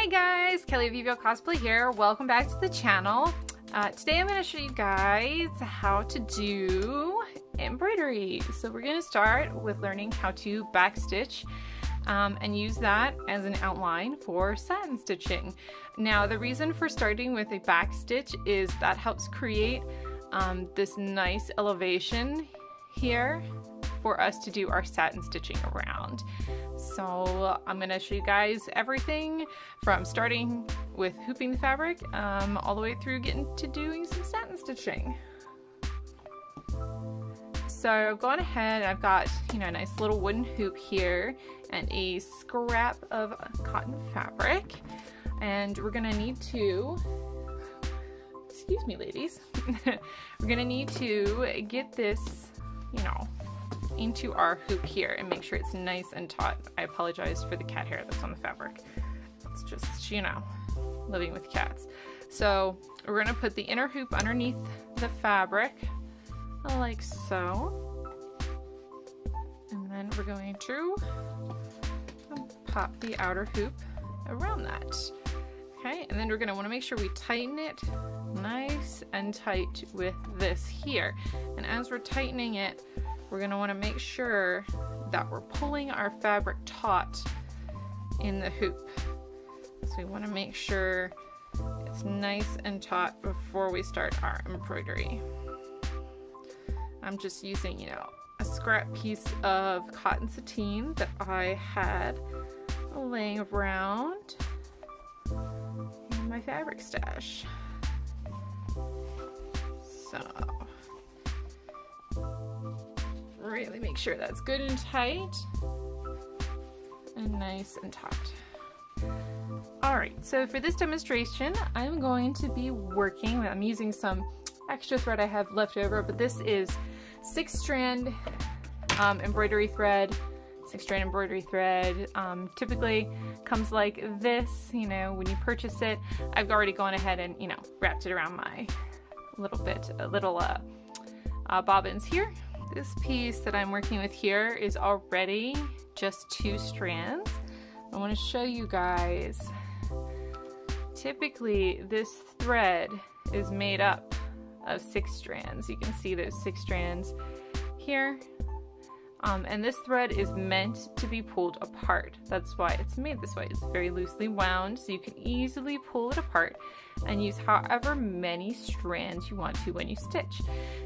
Hey guys, Kelly of Vivo Cosplay here. Welcome back to the channel. Today I'm going to show you guys how to do embroidery. So we're going to start with learning how to backstitch and use that as an outline for satin stitching. Now the reason for starting with a backstitch is that helps create this nice elevation here for us to do our satin stitching around. So I'm going to show you guys everything from starting with hooping the fabric all the way through getting to doing some satin stitching. So I've gone ahead and I've got, a nice little wooden hoop here and a scrap of cotton fabric, and we're going to need to, excuse me ladies, we're going to need to get this, into our hoop here and make sure it's nice and taut. I apologize for the cat hair that's on the fabric. It's just, living with cats. So we're gonna put the inner hoop underneath the fabric, like so. And then we're going to pop the outer hoop around that. Okay, and then we're gonna wanna make sure we tighten it nice and tight with this here. And as we're tightening it, we're going to want to make sure that we're pulling our fabric taut in the hoop. So we want to make sure it's nice and taut before we start our embroidery. I'm just using, a scrap piece of cotton sateen that I had laying around in my fabric stash. So really make sure that's good and tight and nice and taut. Alright, so for this demonstration I'm going to be I'm using some extra thread I have left over, but this is 6-strand embroidery thread. 6-strand embroidery thread typically comes like this, when you purchase it. I've already gone ahead and, wrapped it around my little bobbins here. This piece that I'm working with here is already just 2 strands. I want to show you guys. Typically this thread is made up of 6 strands. You can see those 6 strands here. And this thread is meant to be pulled apart. That's why it's made this way. It's very loosely wound, so you can easily pull it apart and use however many strands you want to when you stitch.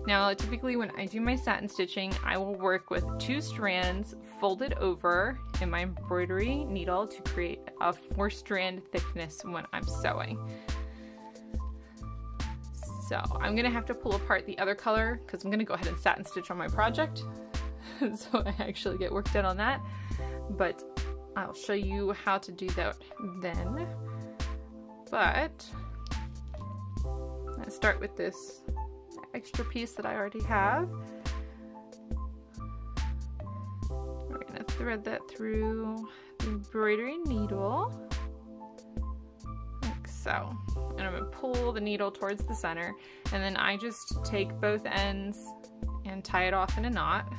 Now, typically when I do my satin stitching, I will work with 2 strands folded over in my embroidery needle to create a 4-strand thickness when I'm sewing. So I'm gonna have to pull apart the other color because I'm gonna go ahead and satin stitch on my project. So I actually get work done on that, but I'll show you how to do that then. But let's start with this extra piece that I already have. We're gonna thread that through the embroidery needle, like so. And I'm gonna pull the needle towards the center, and then I just take both ends and tie it off in a knot.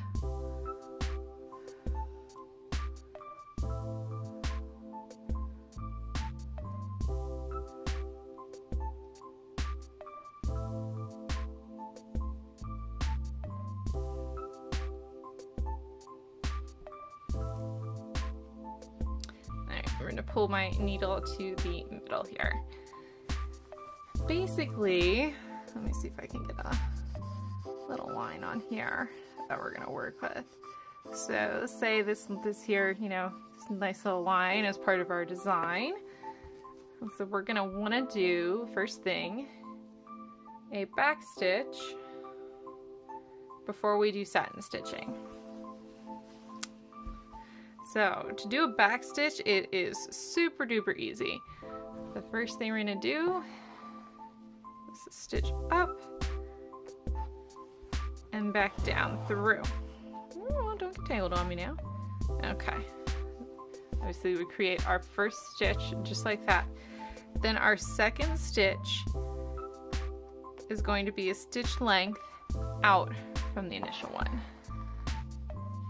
We're going to pull my needle to the middle here. Basically, let me see if I can get a little line on here that we're going to work with. So let's say this here, this nice little line as part of our design. So we're going to want to do, first thing, a back stitch before we do satin stitching. So to do a back stitch, it is super duper easy. The first thing we're gonna do is stitch up and back down through. Oh, don't get tangled on me now. Okay. Obviously we create our first stitch just like that. Then our second stitch is going to be a stitch length out from the initial one.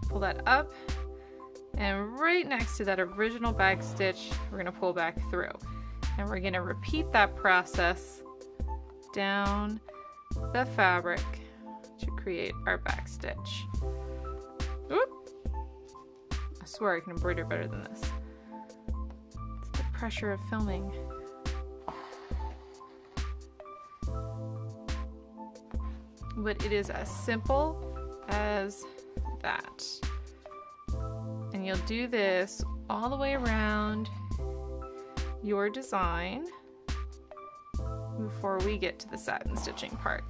Pull that up. And right next to that original back stitch, we're going to pull back through. And we're going to repeat that process down the fabric to create our backstitch. Oop. I swear I can embroider better than this. It's the pressure of filming. But it is as simple as that. And you'll do this all the way around your design before we get to the satin stitching part.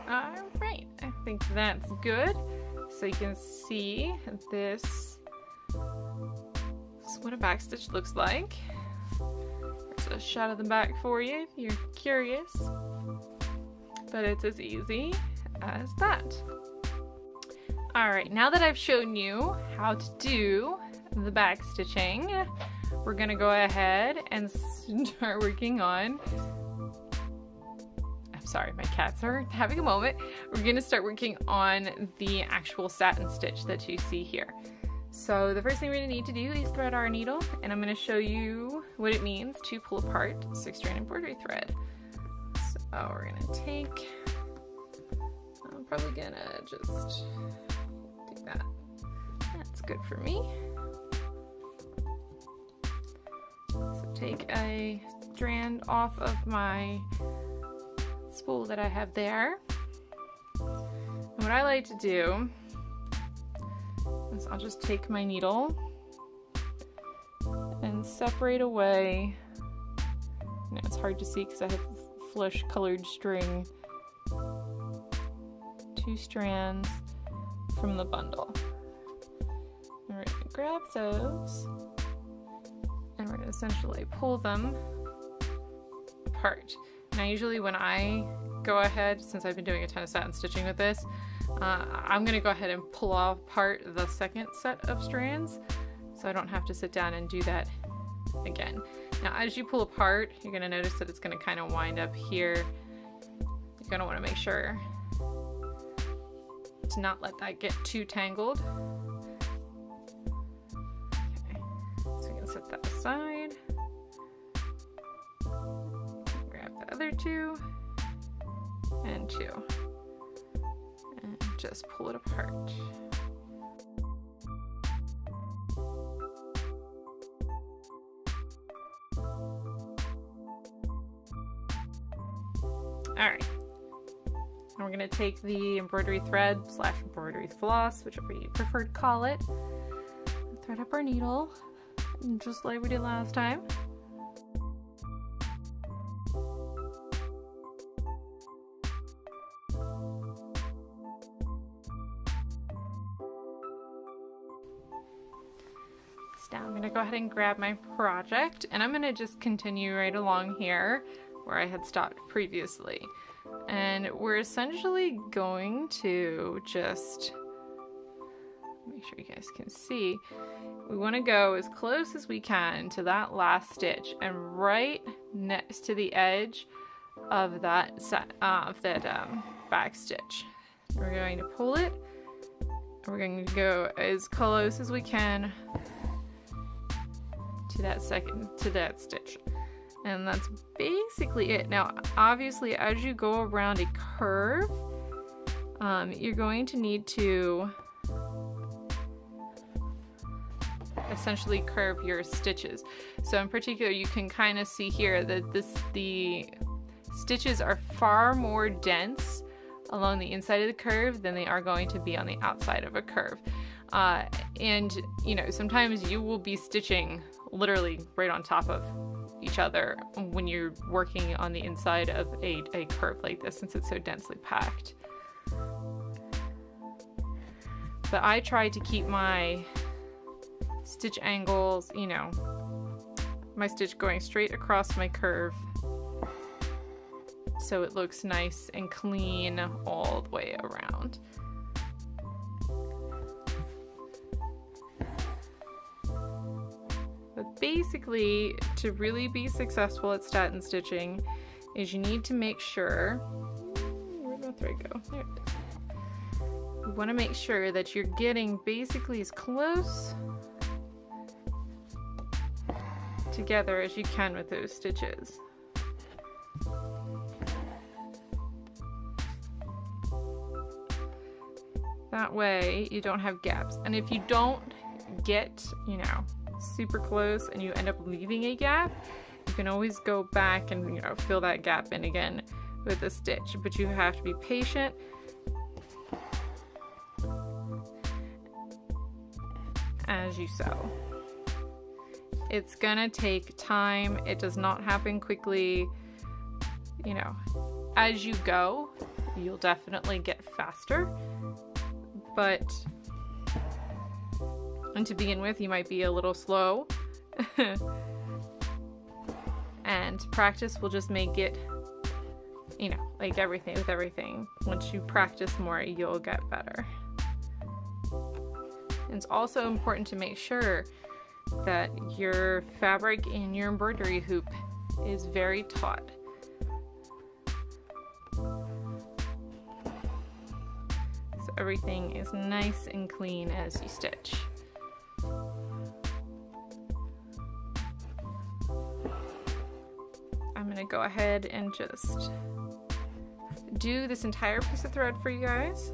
Alright, I think that's good. So you can see this is what a backstitch looks like. There's a shot of the back for you if you're curious. But it's as easy as that. Alright, now that I've shown you how to do the backstitching, we're gonna go ahead and start working on, sorry, my cats are having a moment. We're gonna start working on the actual satin stitch that you see here. So the first thing we're gonna need to do is thread our needle, and I'm gonna show you what it means to pull apart 6-strand embroidery thread. So we're gonna take, I'm probably gonna just take that. That's good for me. So take a strand off of my spool that I have there. And what I like to do is I'll just take my needle and separate away. Now it's hard to see because I have flesh colored string, 2 strands from the bundle. And we're going to grab those and we're going to essentially pull them apart. Now usually when I go ahead, since I've been doing a ton of satin stitching with this, I'm going to go ahead and pull apart the second set of strands so I don't have to sit down and do that again. Now as you pull apart, you're going to notice that it's going to kind of wind up here. You're going to want to make sure to not let that get too tangled. Okay, so we can set that aside. Other 2 and 2 and just pull it apart. Alright, and we're going to take the embroidery thread / embroidery floss, whichever you prefer to call it, and thread up our needle just like we did last time. Now I'm going to go ahead and grab my project, and I'm going to just continue right along here where I had stopped previously. And we're essentially going to just make sure you guys can see. We want to go as close as we can to that last stitch, and right next to the edge of that back stitch. We're going to pull it, and we're going to go as close as we can to that stitch, and that's basically it. Now obviously as you go around a curve, you're going to need to essentially curve your stitches. So in particular you can kind of see here that the stitches are far more dense along the inside of the curve than they are going to be on the outside of a curve. And you know, sometimes you will be stitching literally right on top of each other when you're working on the inside of a curve like this, since it's so densely packed. But I try to keep my stitch angles, you know, my stitch going straight across my curve so it looks nice and clean all the way around. But basically, to really be successful at satin stitching is you need to make sure, where'd my thread go? There it is. You want to make sure that you're getting basically as close together as you can with those stitches. That way you don't have gaps. And if you don't get, you know, super close and you end up leaving a gap, you can always go back and, you know, fill that gap in again with a stitch. But you have to be patient as you sew. It's gonna take time. It does not happen quickly. You know, as you go, you'll definitely get faster. But, and to begin with, you might be a little slow. And practice will just make it, you know, like everything with everything. Once you practice more, you'll get better. And it's also important to make sure that your fabric in your embroidery hoop is very taut. So everything is nice and clean as you stitch. I'm gonna go ahead and just do this entire piece of thread for you guys.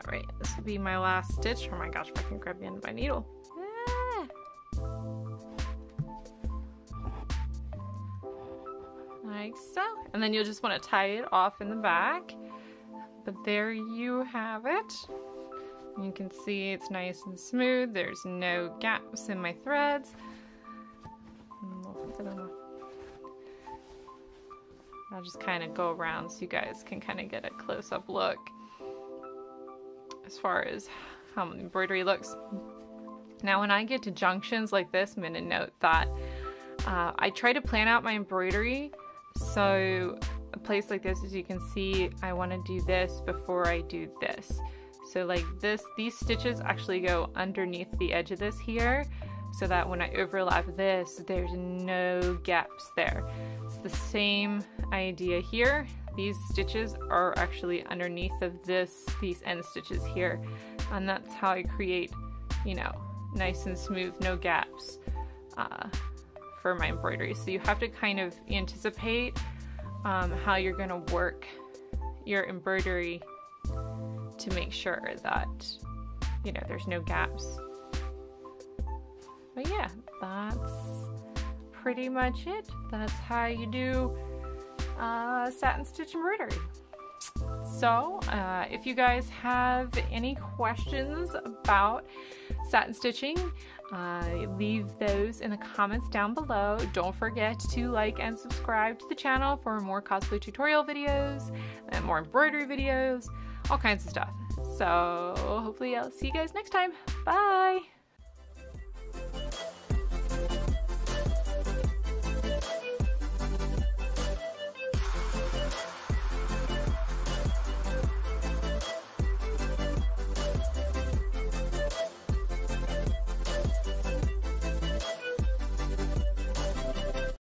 Alright, this will be my last stitch. Oh my gosh, if I can grab the end of my needle. Ah! Like so. And then you'll just want to tie it off in the back. But there you have it. You can see it's nice and smooth. There's no gaps in my threads. I'll just kind of go around so you guys can kind of get a close-up look as far as how the embroidery looks. Now when I get to junctions like this, I'm going to note that I try to plan out my embroidery. So a place like this, as you can see, I want to do this before I do this. So like this, these stitches actually go underneath the edge of this here, so that when I overlap this, there's no gaps there. It's the same idea here. These stitches are actually underneath of these end stitches here. And that's how I create, you know, nice and smooth, no gaps for my embroidery. So you have to kind of anticipate how you're gonna work your embroidery to make sure that, you know, there's no gaps. But yeah, that's pretty much it. That's how you do satin stitch embroidery. So if you guys have any questions about satin stitching, leave those in the comments down below. Don't forget to like and subscribe to the channel for more cosplay tutorial videos and more embroidery videos, all kinds of stuff. So hopefully I'll see you guys next time. Bye!